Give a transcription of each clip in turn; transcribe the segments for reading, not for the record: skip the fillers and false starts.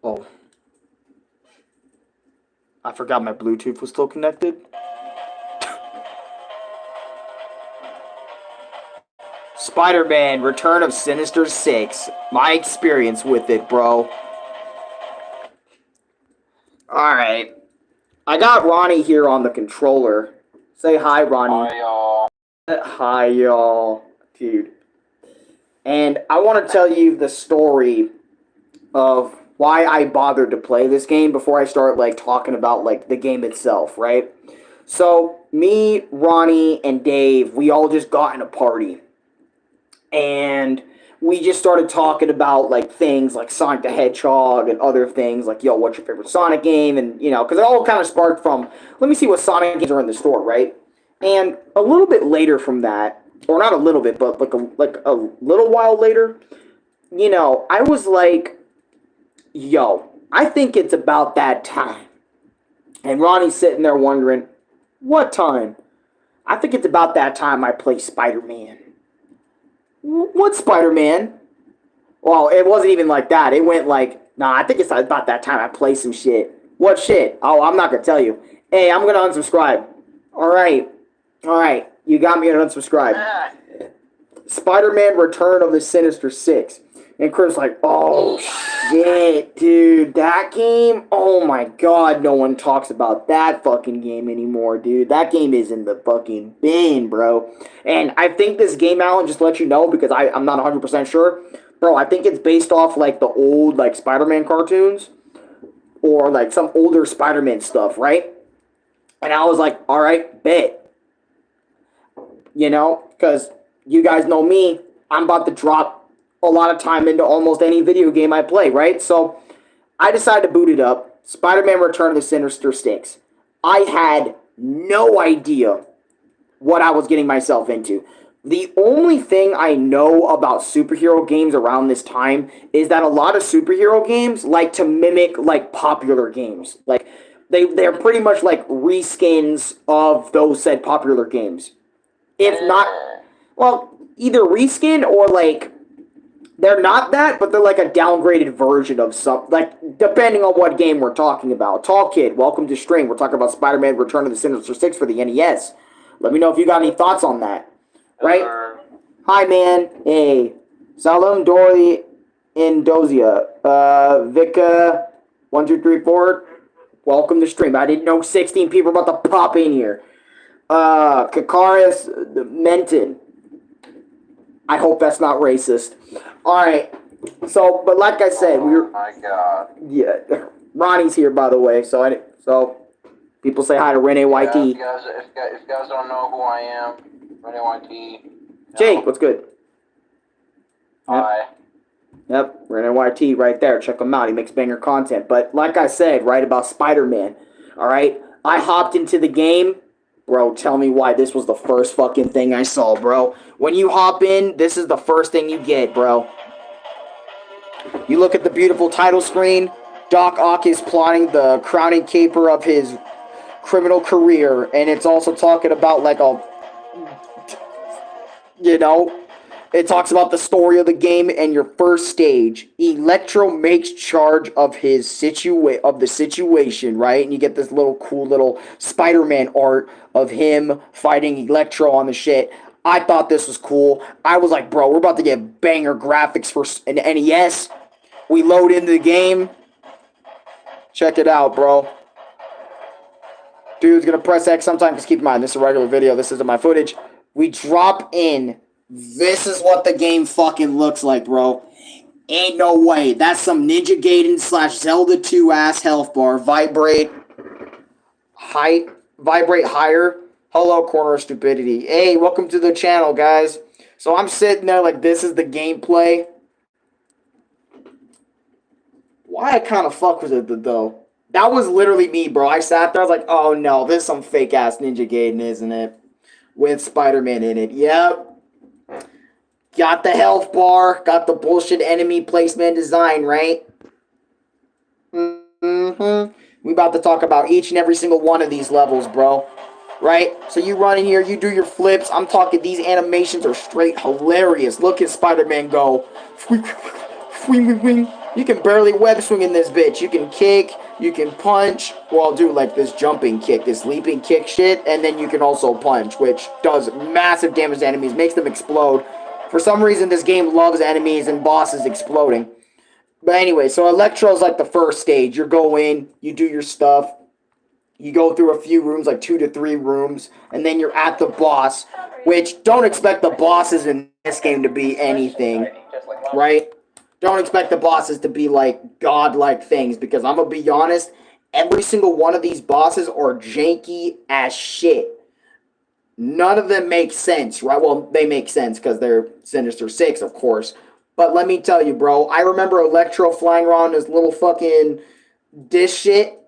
Oh, I forgot my Bluetooth was still connected. Spider-Man, Return of Sinister 6. My experience with it, bro. Alright. I got Ronnie here on the controller. Say hi, Ronnie. Hi, y'all. Hi, y'all. Dude. And I want to tell you the story of why I bothered to play this game before I start, like, talking about, like, the game itself, right? So, me, Ronnie, and Dave, we all just got in a party. And we just started talking about, like, things like Sonic the Hedgehog and other things, like, yo, what's your favorite Sonic game? And, you know, because it all kind of sparked from, let me see what Sonic games are in the store, right? And a little bit later from that, or not a little bit, but like a little while later, you know, I was like, yo, I think it's about that time. And Ronnie's sitting there wondering, what time? I think it's about that time I play Spider-Man. What Spider-Man? Well, it wasn't even like that. It went like, nah, I think it's about that time I play some shit. What shit? Oh, I'm not going to tell you. Hey, I'm going to unsubscribe. All right. You got me to unsubscribe. Spider-Man Return of the Sinister 6. And Chris like, oh, shit, dude. That game? Oh, my God. No one talks about that fucking game anymore, dude. That game is in the fucking bin, bro. And I think this game, Alan, just to let you know, because I'm not 100% sure. Bro, I think it's based off, like, the old, like, Spider-Man cartoons. Or, like, some older Spider-Man stuff, right? And I was like, all right, bet. You know, because you guys know me. I'm about to drop a lot of time into almost any video game I play, right? So I decided to boot it up. Spider-Man Return of the Sinister 6. I had no idea what I was getting myself into. The only thing I know about superhero games around this time is that a lot of superhero games like to mimic, like, popular games. Like, they're pretty much like reskins of those said popular games. If not, well, either reskin or, like, they're not that, but they're like a downgraded version of some, like, depending on what game we're talking about. Tall Kid, welcome to stream. We're talking about Spider-Man Return of the Sinister 6 for the NES. Let me know if you got any thoughts on that. Right? Hi, man. Hey. Salum, Dorothy, Indozia. Vika, 1234. Welcome to stream. I didn't know 16 people were about to pop in here. Kakaris Menton. I hope that's not racist. Alright. So, but like I said, Oh my God. Yeah. Ronnie's here, by the way. So people say hi to Renee YT. If you guys don't know who I am, Renee YT. Jake, what's good? Hi. Yep, Renee YT right there. Check him out. He makes banger content. But like I said, right, about Spider-Man. Alright? I hopped into the game. Bro, tell me why this was the first fucking thing I saw, bro. When you hop in, this is the first thing you get, bro. You look at the beautiful title screen. Doc Ock is plotting the crowning caper of his criminal career. And it's also talking about, like, a... You know... It talks about the story of the game and your first stage. Electro makes charge of the situation, right? And you get this little cool little Spider-Man art of him fighting Electro on the shit. I thought this was cool. I was like, bro, we're about to get banger graphics for an NES. We load into the game. Check it out, bro. Dude's gonna press X sometime, because keep in mind, this is a regular video. This isn't my footage. We drop in. This is what the game fucking looks like, bro. Ain't no way. That's some Ninja Gaiden / Zelda 2 ass health bar. Vibrate higher. Hello, Corner of Stupidity. Hey, welcome to the channel, guys. So I'm sitting there like, this is the gameplay. Why I kind of fuck with it, though. That was literally me, bro. I sat there, I was like, oh no, this is some fake ass Ninja Gaiden, isn't it? With Spider-Man in it. Yep. Got the health bar, got the bullshit enemy placement design, right? We about to talk about each and every single one of these levels, bro. Right? So you run in here, you do your flips. I'm talking, these animations are straight hilarious. Look at Spider-Man go. You can barely web swing in this bitch. You can kick, you can punch. Well, I'll do like this jumping kick, this leaping kick shit, and then you can also punch, which does massive damage to enemies, makes them explode. For some reason, this game loves enemies and bosses exploding. But anyway, so Electro's like the first stage. You go in, you do your stuff, you go through a few rooms, like 2 to 3 rooms, and then you're at the boss, which don't expect the bosses in this game to be anything, right? Don't expect the bosses to be like godlike things, because I'm gonna be honest, every single one of these bosses are janky as shit. None of them make sense, right? Well, they make sense because they're Sinister 6, of course. But let me tell you, bro, I remember Electro flying around this little fucking dish shit.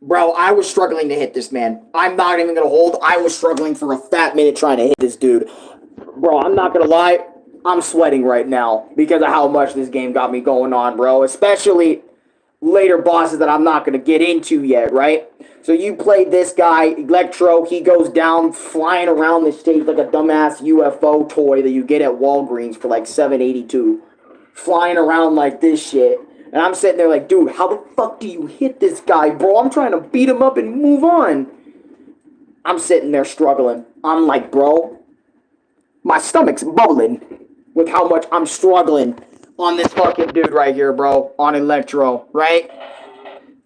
Bro, I was struggling to hit this man. I'm not even going to hold. I was struggling for a fat minute trying to hit this dude. Bro, I'm not going to lie. I'm sweating right now because of how much this game got me going on, bro. Especially later bosses that I'm not going to get into yet, right? So you played this guy, Electro. He goes down flying around the stage like a dumbass UFO toy that you get at Walgreens for like $7.82. Flying around like this shit. And I'm sitting there like, dude, how the fuck do you hit this guy, bro? I'm trying to beat him up and move on. I'm sitting there struggling. I'm like, bro, my stomach's bubbling with how much I'm struggling on this fucking dude right here, bro. On Electro, right?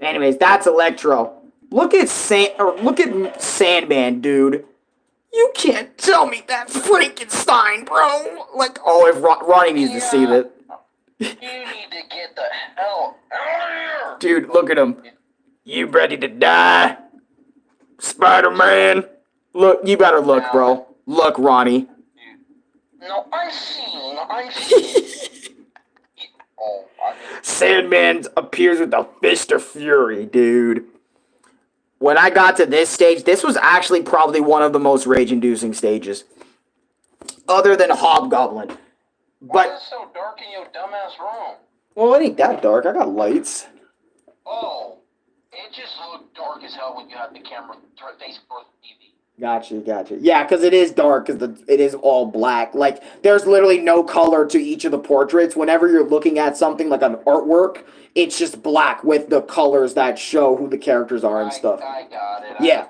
Anyways, that's Electro. Look at Sandman, dude. You can't tell me that's Frankenstein, bro. Like, oh, if Ronnie needs to see that. You need to get the hell out of here. Dude, look at him. You ready to die? Spider-Man. Look, you better look, bro. Look, Ronnie. No, I see. Oh, Sandman appears with the fist of fury, dude. When I got to this stage, this was actually probably one of the most rage-inducing stages. Other than Hobgoblin. Why is it so dark in your dumbass room? Well, it ain't that dark. I got lights. Oh, it just looked dark as hell when you had the camera facing towards the TV. Gotcha. Yeah, because it is dark, because it is all black. Like, there's literally no color to each of the portraits. Whenever you're looking at something like an artwork, it's just black with the colors that show who the characters are and stuff. I got it. Yeah.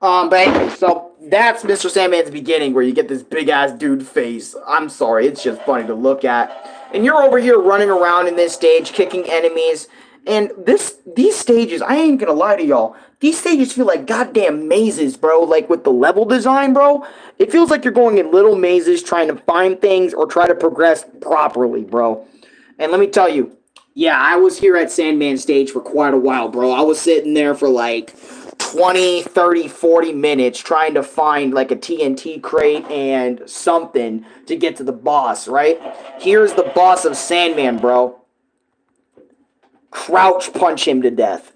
But anyway, so that's Mr. Sandman's beginning, where you get this big-ass dude face. I'm sorry, it's just funny to look at. And you're over here running around in this stage, kicking enemies. And these stages, I ain't gonna lie to y'all, these stages feel like goddamn mazes, bro. Like, with the level design, bro, it feels like you're going in little mazes trying to find things or try to progress properly, bro. And let me tell you, yeah, I was here at Sandman stage for quite a while, bro. I was sitting there for like 20, 30, 40 minutes trying to find like a TNT crate and something to get to the boss, right? Here's the boss of Sandman, bro. Crouch punch him to death.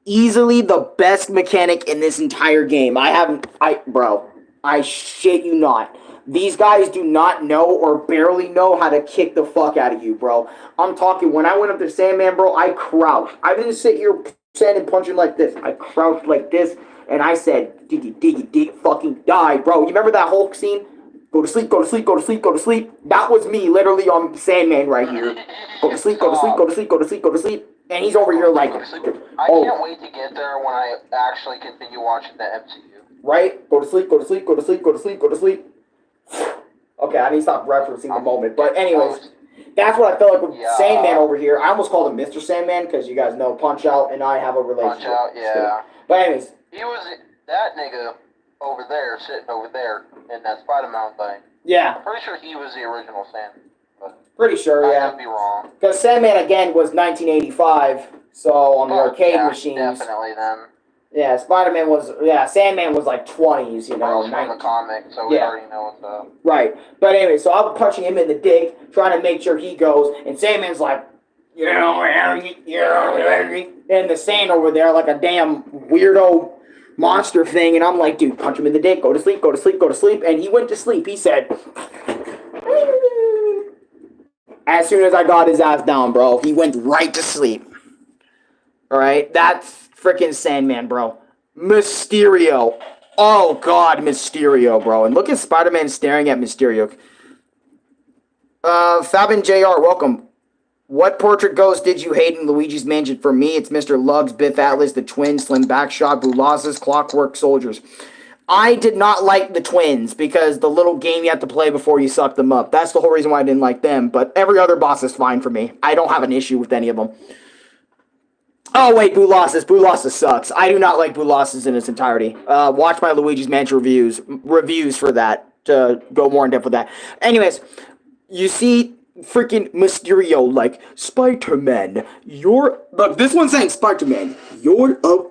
Easily the best mechanic in this entire game. Bro, I shit you not. These guys do not know or barely know how to kick the fuck out of you, bro. I'm talking, when I went up to Sandman, bro, I crouched. I didn't sit here standing punching like this. I crouched like this, and I said, diggy, fucking die, bro. You remember that Hulk scene? Go to sleep, go to sleep, go to sleep, go to sleep. That was me, literally on Sandman right here. Go to sleep, go to sleep, go to sleep, go to sleep, go to sleep. And he's over here like, I can't wait to get there when I actually continue watching the MCU. Right? Go to sleep, go to sleep, go to sleep, go to sleep, go to sleep. Okay, I need to stop referencing the moment. But anyways, that's what I felt like with Sandman over here. I almost called him Mr. Sandman because you guys know Punch-Out and I have a relationship. Punch-Out, yeah. But anyways. He was that nigga over there, sitting over there in that Spiderman thing. Yeah. I'm pretty sure he was the original Sandman. Pretty sure, yeah. I could be wrong. Because Sandman, again, was 1985, so on the arcade machines. Definitely then. Yeah, Sandman was like 20s, you know. From the comic, so we already know what's up. Right. But anyway, so I'm punching him in the dick, trying to make sure he goes, and Sandman's like, and the sand over there like a damn weirdo monster thing, and I'm like, dude, punch him in the dick, go to sleep, go to sleep, go to sleep, and he went to sleep. He said, as soon as I got his ass down, bro, he went right to sleep. Alright, that's freaking Sandman, bro. Mysterio. Oh, God, Mysterio, bro. And look at Spider-Man staring at Mysterio. Fab and JR, welcome. What portrait ghost did you hate in Luigi's Mansion? For me, it's Mr. Lugs, Biff Atlas, the Twins, Slim Backshot, Boolazes, Clockwork Soldiers. I did not like the Twins because the little game you have to play before you suck them up. That's the whole reason why I didn't like them. But every other boss is fine for me. I don't have an issue with any of them. Oh, wait, Boolazes. Boolazes sucks. I do not like Boolazes in its entirety. Watch my Luigi's Mansion reviews for that to go more in depth with that. Anyways, you see freaking Mysterio like, Spiderman, you're... Look, this one's saying Spiderman, you're a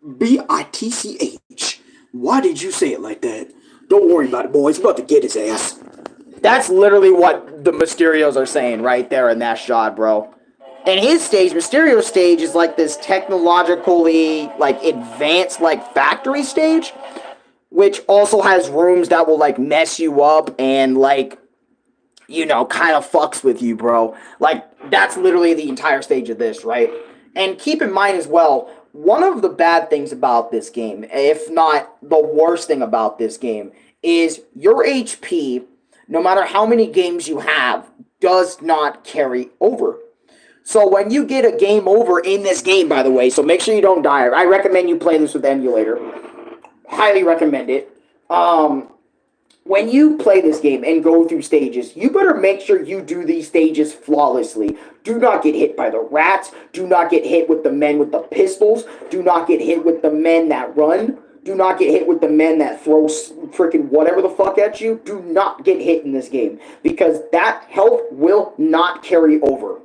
bitch. Why did you say it like that? Don't worry about it, boys. He's about to get his ass. That's literally what the Mysterios are saying right there in that shot, bro. And his stage, Mysterio's stage, is like this technologically, like, advanced, like, factory stage, which also has rooms that will, like, mess you up and, like, you know, kind of fucks with you, bro. Like, that's literally the entire stage of this, right? And keep in mind as well, one of the bad things about this game, if not the worst thing about this game, is your HP, no matter how many games you have, does not carry over. So when you get a game over in this game, by the way, so make sure you don't die. I recommend you play this with emulator. Highly recommend it. When you play this game and go through stages, you better make sure you do these stages flawlessly. Do not get hit by the rats. Do not get hit with the men with the pistols. Do not get hit with the men that run. Do not get hit with the men that throw freaking whatever the fuck at you. Do not get hit in this game, because that health will not carry over.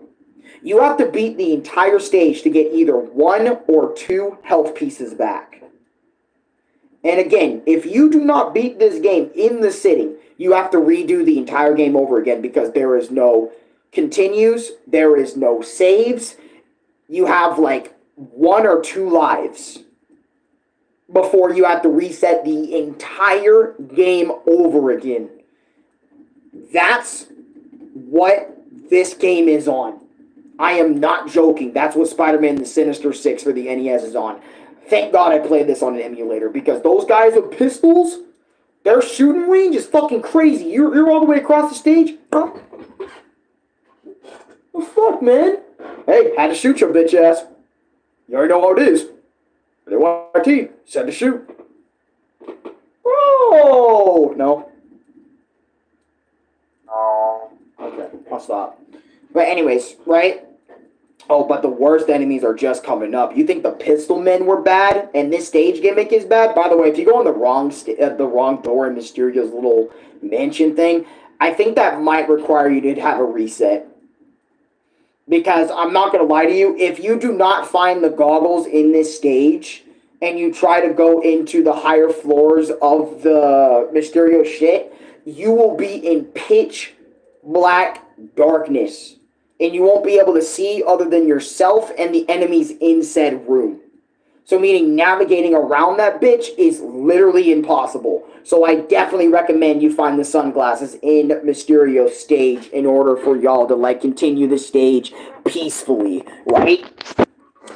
You have to beat the entire stage to get either 1 or 2 health pieces back. And again, if you do not beat this game in the sitting, you have to redo the entire game over again, because there is no continues, there is no saves. You have like 1 or 2 lives before you have to reset the entire game over again. That's what this game is on. I am not joking. That's what Spider-Man the Sinister 6 for the NES is on. Thank God I played this on an emulator, because those guys with pistols, their shooting range is fucking crazy. You're all the way across the stage? Huh? The fuck, man? Hey, had to shoot your bitch ass. You already know how it is. They want YT. Said to shoot. Oh! No. Oh. Okay, I'll stop. But anyways, right? Oh, but the worst enemies are just coming up. You think the pistol men were bad, and this stage gimmick is bad? By the way, if you go on the wrong door in Mysterio's little mansion thing, I think that might require you to have a reset. Because I'm not going to lie to you, if you do not find the goggles in this stage, and you try to go into the higher floors of the Mysterio shit, you will be in pitch black darkness. And you won't be able to see other than yourself and the enemies in said room. So meaning navigating around that bitch is literally impossible. So I definitely recommend you find the sunglasses in Mysterio's stage in order for y'all to like continue the stage peacefully, right?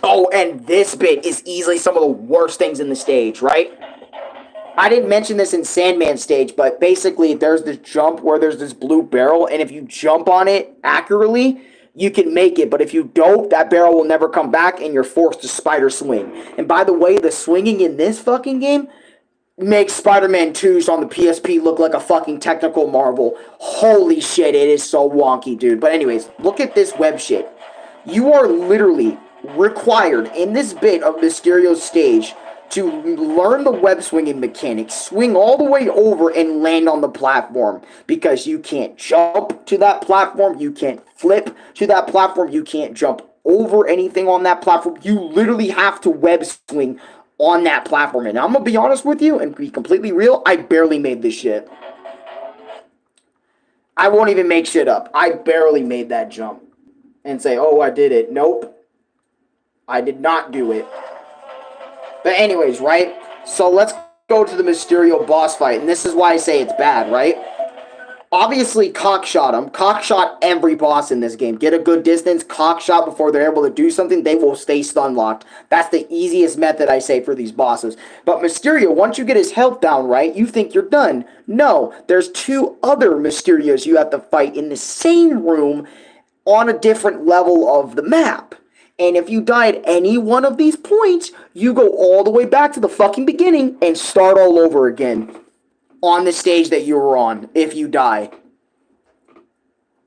Oh, and this bit is easily some of the worst things in the stage, right? I didn't mention this in Sandman's stage, but basically there's this jump where there's this blue barrel, and if you jump on it accurately, you can make it, but if you don't, that barrel will never come back, and you're forced to spider swing. And by the way, the swinging in this fucking game makes Spider-Man 2's on the PSP look like a fucking technical marvel. Holy shit, it is so wonky, dude. But anyways, look at this web shit. You are literally required in this bit of Mysterio's stage to learn the web swinging mechanics, swing all the way over and land on the platform, because you can't jump to that platform, you can't flip to that platform, you can't jump over anything on that platform. You literally have to web swing on that platform. And I'm gonna be honest with you and be completely real, I barely made this shit. I won't even make shit up. I barely made that jump and say, oh, I did it. Nope. I did not do it. But anyways, right? So let's go to the Mysterio boss fight. And this is why I say it's bad, right? Obviously, cockshot him. Cockshot every boss in this game. Get a good distance, cockshot before they're able to do something. They will stay stun locked. That's the easiest method, I say, for these bosses. But Mysterio, once you get his health down, right, you think you're done. No, there's 2 other Mysterios you have to fight in the same room on a different level of the map. And if you die at any one of these points, you go all the way back to the fucking beginning and start all over again on the stage that you were on if you die.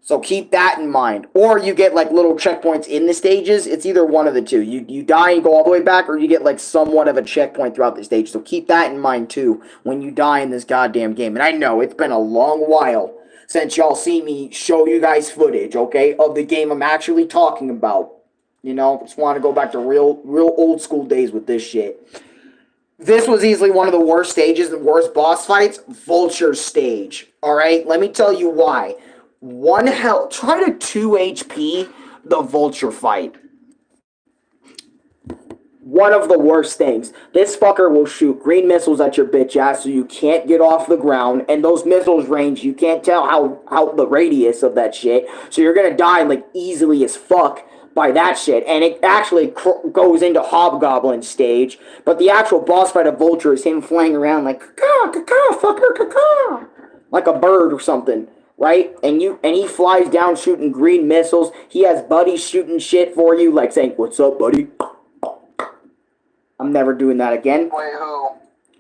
So keep that in mind. Or you get like little checkpoints in the stages. It's either one of the two. You die and go all the way back, or you get like somewhat of a checkpoint throughout the stage. So keep that in mind too when you die in this goddamn game. And I know it's been a long while since y'all see me show you guys footage, okay, of the game I'm actually talking about. You know, just want to go back to real old school days with this shit. This was easily one of the worst stages and worst boss fights. Vulture stage. Alright? Let me tell you why. One health. Try to 2 HP the Vulture fight. One of the worst things. This fucker will shoot green missiles at your bitch ass so you can't get off the ground. And those missiles range, you can't tell how the radius of that shit. So you're gonna die like easily as fuck by that shit. And it actually goes into Hobgoblin stage. But the actual boss fight of Vulture is him flying around like, caw, caw, fucker, caw, like a bird or something. Right? And he flies down shooting green missiles. He has buddies shooting shit for you, like saying, "What's up, buddy?" I'm never doing that again. Wait,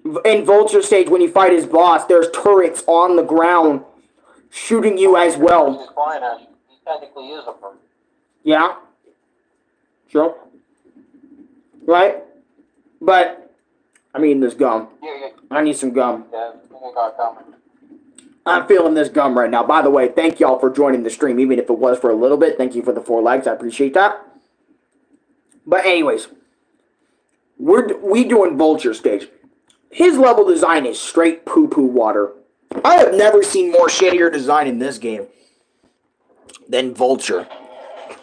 who? In Vulture stage, when you fight his boss, there's turrets on the ground shooting you as well. He's flying at you. He technically is a bird. Yeah. Sure. Right? But, I mean, this gum. Yeah. I need some gum. Yeah, I got coming. I'm feeling this gum right now. By the way, thank y'all for joining the stream, even if it was for a little bit. Thank you for the 4 likes. I appreciate that. But anyways, we doing Vulture stage. His level design is straight poo-poo water. I have never seen more shittier design in this game than Vulture.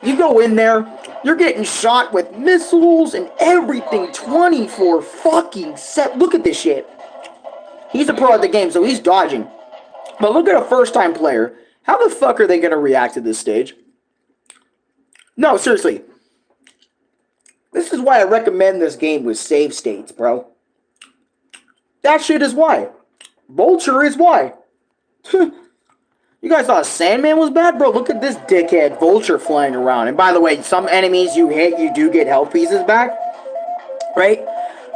You go in there, you're getting shot with missiles and everything 24 fucking set. Look at this shit. He's a pro at the game, so he's dodging. But look at a first-time player. How the fuck are they going to react to this stage? No, seriously. This is why I recommend this game with save states, bro. That shit is why. Vulture is why. You guys thought Sandman was bad? Bro, look at this dickhead Vulture flying around. And by the way, some enemies you hit, you do get health pieces back. Right?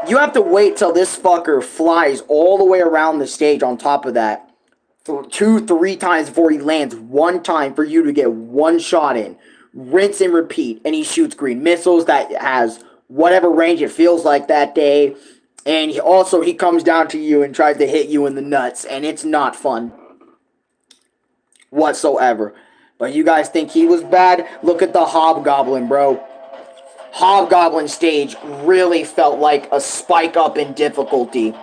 You have to wait till this fucker flies all the way around the stage on top of that. 2-3 times before he lands one time for you to get one shot in. Rinse and repeat. And he shoots green missiles that has whatever range it feels like that day. And he comes down to you and tries to hit you in the nuts. And it's not fun whatsoever. But you guys think he was bad? Look at the Hobgoblin, bro. Hobgoblin stage really felt like a spike up in difficulty.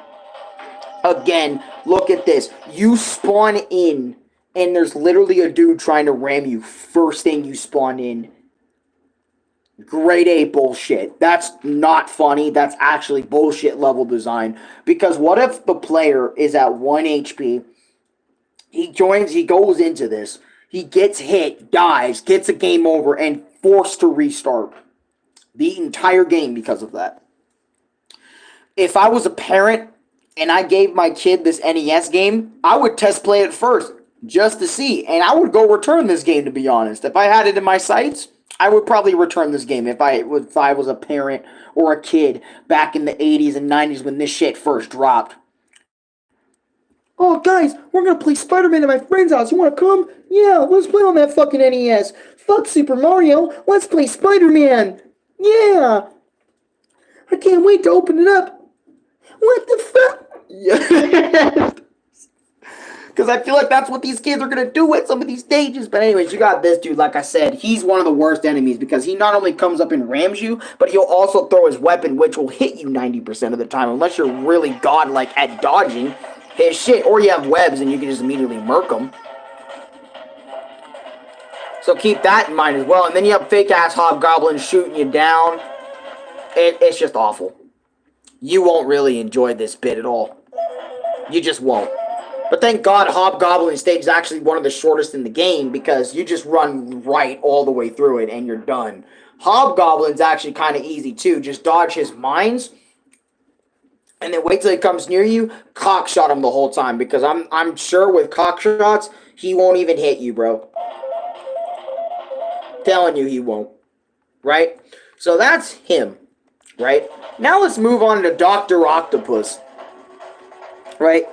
Again, look at this. You spawn in, and there's literally a dude trying to ram you first thing you spawn in. Grade A bullshit. That's not funny. That's actually bullshit level design. Because what if the player is at 1 HP, he goes into this, he gets hit, dies, gets a game over, and forced to restart the entire game because of that. If I was a parent and I gave my kid this NES game, I would test play it first, just to see. And I would go return this game, to be honest. If I had it in my sights, I would probably return this game if I was a parent or a kid back in the 80s and 90s when this shit first dropped. Oh, guys, we're going to play Spiderman at my friend's house. You want to come? Yeah, let's play on that fucking NES. Fuck Super Mario. Let's play Spider-Man. Yeah. I can't wait to open it up. What the fuck? Yeah. Because I feel like that's what these kids are going to do at some of these stages. But anyways, you got this dude. Like I said, he's one of the worst enemies because he not only comes up and rams you, but he'll also throw his weapon, which will hit you 90% of the time. Unless you're really godlike at dodging his shit. Or you have webs and you can just immediately murk them. So keep that in mind as well. And then you have fake-ass hobgoblins shooting you down. It's just awful. You won't really enjoy this bit at all. You just won't. But thank God Hobgoblin stage is actually one of the shortest in the game because you just run right all the way through it and you're done. Hobgoblin's actually kind of easy too. Just dodge his mines and then wait till he comes near you. Cock shot him the whole time because I'm sure with cock shots he won't even hit you, bro. Telling you he won't. Right? So that's him. Right? Now let's move on to Dr. Octopus. Right?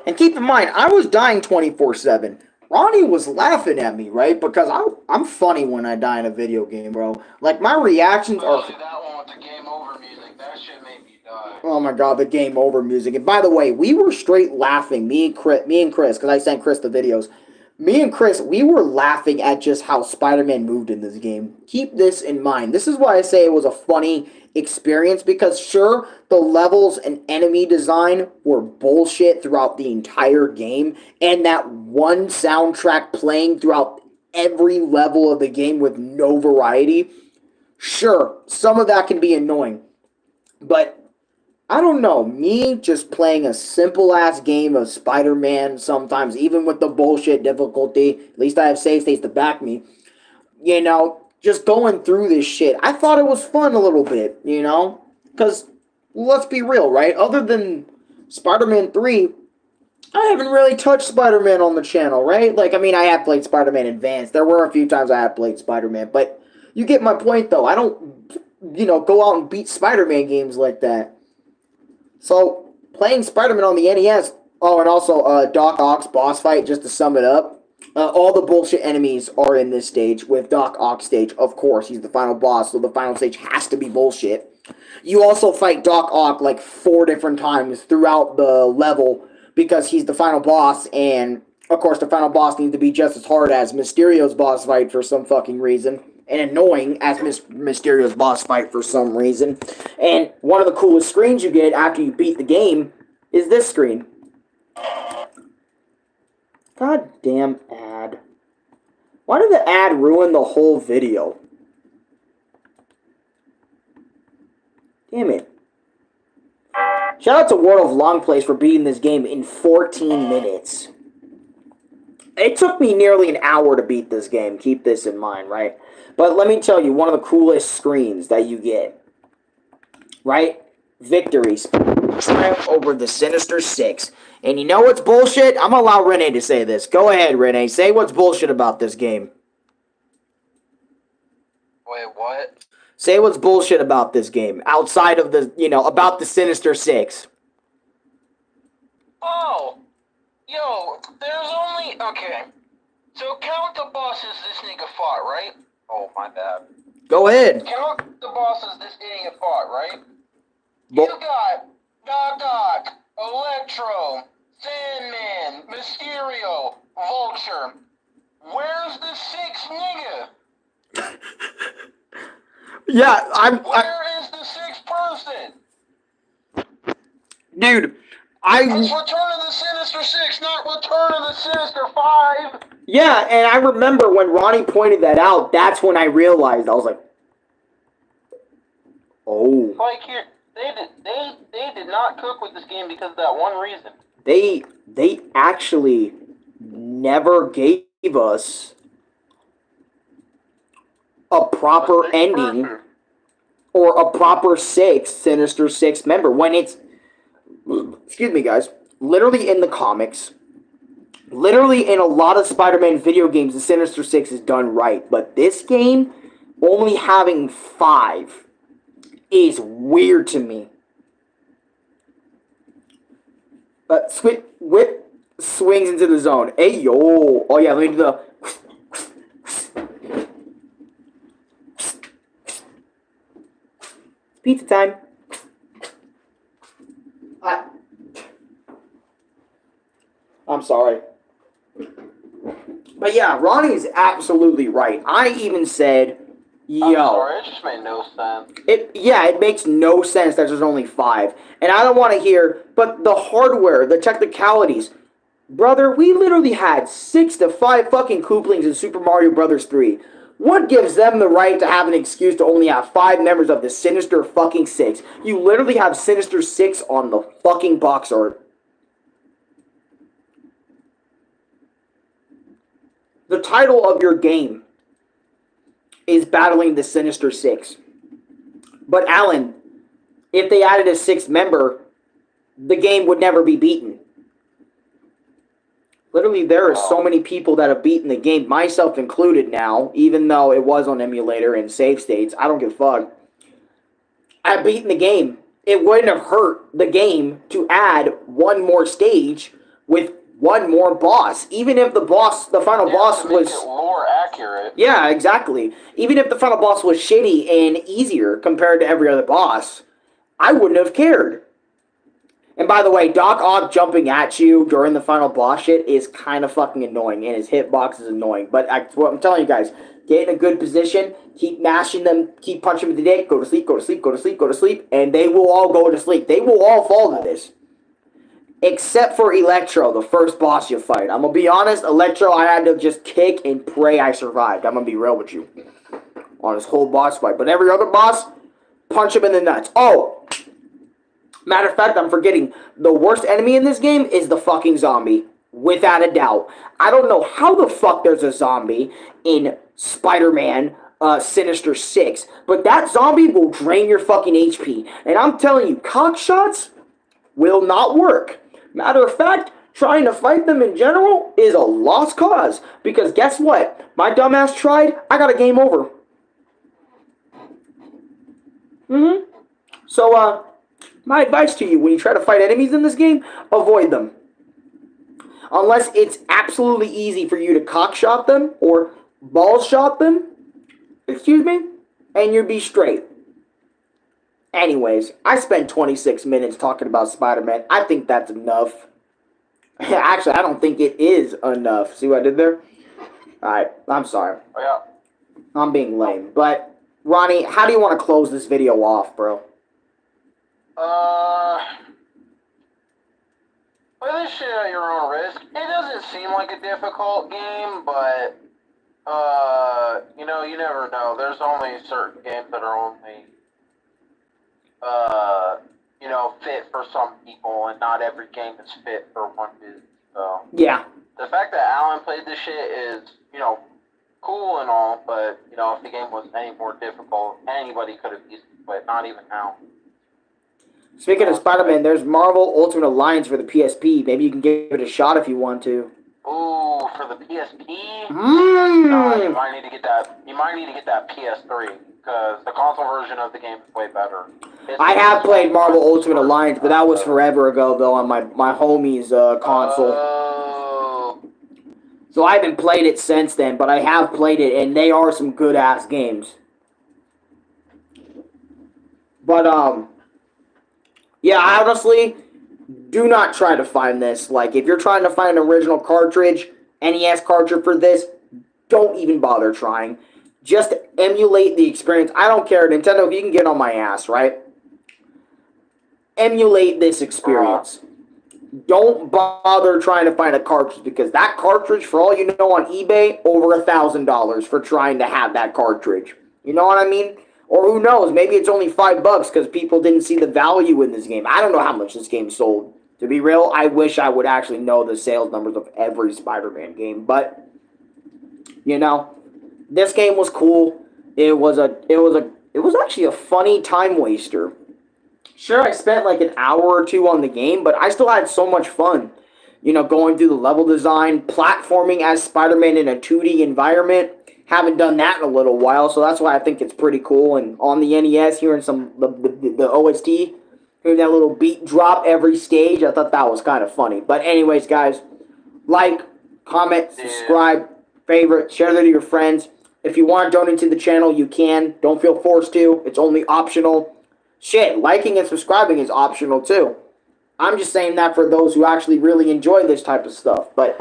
And keep in mind, I was dying 24/7. Ronnie was laughing at me, right? Because I'm funny when I die in a video game, bro. Like, my reactions are... Especially that one with the game over music. That shit made me die. Oh my god, the game over music. And by the way, we were straight laughing, me and Chris, because I sent Chris the videos. Me and Chris, we were laughing at just how Spider-Man moved in this game. Keep this in mind. This is why I say it was a funny experience, because sure, the levels and enemy design were bullshit throughout the entire game, and that one soundtrack playing throughout every level of the game with no variety. Sure, some of that can be annoying, but I don't know, me just playing a simple-ass game of Spider-Man sometimes, even with the bullshit difficulty, at least I have save states to back me, you know, just going through this shit, I thought it was fun a little bit, you know? Because, let's be real, right? Other than Spider-Man 3, I haven't really touched Spider-Man on the channel, right? Like, I mean, I have played Spider-Man Advanced. There were a few times I have played Spider-Man, but you get my point, though. I don't, you know, go out and beat Spider-Man games like that. So, playing Spider-Man on the NES, oh, and also Doc Ock's boss fight, just to sum it up, all the bullshit enemies are in this stage, with Doc Ock stage, of course, he's the final boss, so the final stage has to be bullshit. You also fight Doc Ock like 4 different times throughout the level, because he's the final boss, and, of course, the final boss needs to be just as hard as Mysterio's boss fight for some fucking reason, and annoying as Mysterio's boss fight for some reason. And one of the coolest screens you get after you beat the game is this screen. God damn ad. Why did the ad ruin the whole video? Damn it. Shout out to World of Longplays for beating this game in 14 minutes. It took me nearly an hour to beat this game. Keep this in mind, right? But let me tell you, one of the coolest screens that you get, right? Victories. Triumph over the Sinister Six. And you know what's bullshit? I'm going to allow Renee to say this. Go ahead, Renee. Say what's bullshit about this game. Wait, what? Say what's bullshit about this game. Outside of the, you know, about the Sinister Six. Oh! Yo, there's only... Okay. So count the bosses this nigga fought, right? Oh, my bad. Go ahead. Count the bosses this nigga fought, right? You got Doc Ock, Electro, Sandman, Mysterio, Vulture. Where's the 6th nigga? Yeah, Where is the 6th person? Dude, It's Return of the Sinister Six, not Return of the Sinister 5. Yeah, and I remember when Ronnie pointed that out, that's when I realized. I was like, oh. Like, here, they did not cook with this game because of that one reason. They actually never gave us a proper ending or a proper Sinister Six member. When it's, excuse me guys, literally in the comics, literally in a lot of Spider-Man video games, the Sinister Six is done right. But this game, only having 5 is weird to me. Whip swings into the zone. Hey, yo. Oh, yeah, let me do the... Pizza time. I'm sorry. But yeah, Ronnie's absolutely right. I even said, yo. I'm sorry, it just made no sense. It makes no sense that there's only 5. And I don't want to hear, but the hardware, the technicalities. Brother, we literally had 6 to 5 fucking Koopalings in Super Mario Bros. 3. What gives them the right to have an excuse to only have 5 members of the Sinister fucking Six? You literally have Sinister Six on the fucking box art. The title of your game is battling the Sinister Six. But Alan, if they added a 6th member, the game would never be beaten. Literally, there are so many people that have beaten the game, myself included now, even though it was on emulator and save states. I don't give a fuck. I've beaten the game. It wouldn't have hurt the game to add one more stage with one more boss. Even if the final boss was... it more accurate. Yeah, exactly. Even if the final boss was shitty and easier compared to every other boss, I wouldn't have cared. And by the way, Doc Ock jumping at you during the final boss shit is kind of fucking annoying, and his hitbox is annoying. But what I'm telling you guys, get in a good position, keep mashing them, keep punching them with the dick, go to sleep, go to sleep, go to sleep, go to sleep, and they will all go to sleep. They will all fall to this. Except for Electro, the first boss you fight. I'm going to be honest, Electro, I had to just kick and pray I survived. I'm going to be real with you on this whole boss fight. But every other boss, punch him in the nuts. Oh! Matter of fact, I'm forgetting, the worst enemy in this game is the fucking zombie. Without a doubt. I don't know how the fuck there's a zombie in Spider-Man Sinister 6, but that zombie will drain your fucking HP. And I'm telling you, cock shots will not work. Matter of fact, trying to fight them in general is a lost cause. Because guess what? My dumbass tried, I got a game over. So, my advice to you, when you try to fight enemies in this game, avoid them. Unless it's absolutely easy for you to cock shot them or ball shot them, excuse me, and you'll be straight. Anyways, I spent 26 minutes talking about Spider-Man. I think that's enough. Actually, I don't think it is enough. See what I did there? Alright, I'm sorry. Oh, yeah. I'm being lame. But, Ronnie, how do you want to close this video off, bro? Play this shit at your own risk. It doesn't seem like a difficult game, but, you know, you never know. There's only certain games that are only, you know, fit for some people, and not every game is fit for one dude, so. Yeah. The fact that Alan played this shit is, you know, cool and all, but, you know, if the game was any more difficult, anybody could have easily played, not even now. Speaking of Spider-Man, there's Marvel Ultimate Alliance for the PSP. Maybe you can give it a shot if you want to. Ooh, for the PSP? You might need to get that. You might need to get that PS3 because the console version of the game is way better. I have played Marvel Ultimate Alliance, but that was forever ago, though, on my homie's console. So I haven't played it since then, but I have played it, and they are some good-ass games. But, yeah, honestly, do not try to find this. Like, if you're trying to find an original cartridge, NES cartridge for this, don't even bother trying. Just emulate the experience. I don't care, Nintendo, if you can get on my ass, right? Emulate this experience. Don't bother trying to find a cartridge, because that cartridge, for all you know, on eBay, over $1,000 for trying to have that cartridge. You know what I mean? Or who knows, maybe it's only $5 because people didn't see the value in this game. I don't know how much this game sold. To be real, I wish I would actually know the sales numbers of every Spider-Man game. But, you know, this game was cool. It was actually a funny time waster. Sure, I spent like an hour or two on the game, but I still had so much fun. You know, going through the level design, platforming as Spider-Man in a 2D environment. Haven't done that in a little while, so that's why I think it's pretty cool. And on the NES, hearing the OST, hearing that little beat drop every stage, I thought that was kind of funny. But anyways, guys, like, comment, subscribe, favorite, share that to your friends. If you want to donate to the channel, you can. Don't feel forced to. It's only optional. Shit, liking and subscribing is optional too. I'm just saying that for those who actually really enjoy this type of stuff. But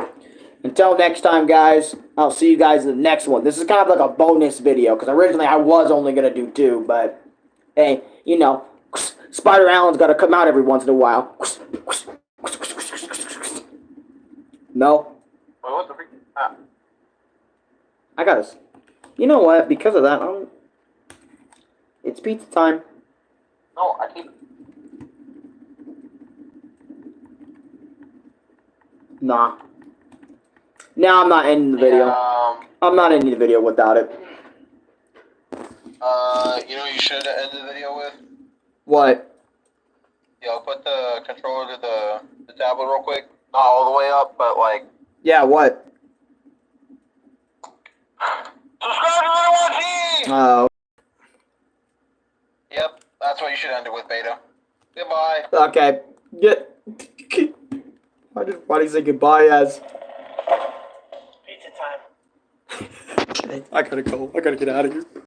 until next time, guys, I'll see you guys in the next one. This is kind of like a bonus video, because originally I was only going to do 2, but, hey, you know, Spider-Alan's got to come out every once in a while. No? Well, what the freak? Ah. I got to... You know what? Because of that, it's pizza time. No, I keep... Nah. No, I'm not ending the video. I'm not ending the video without it. You know what you should end the video with? What? Yo, put the controller to the tablet real quick. Not all the way up, but like Yeah, what? Subscribe to Little Team! Oh, Yep, that's what you should end it with, Beta. Goodbye. okay. Get. Why did you say goodbye as? Pizza time. Okay, I gotta go. I gotta get out of here.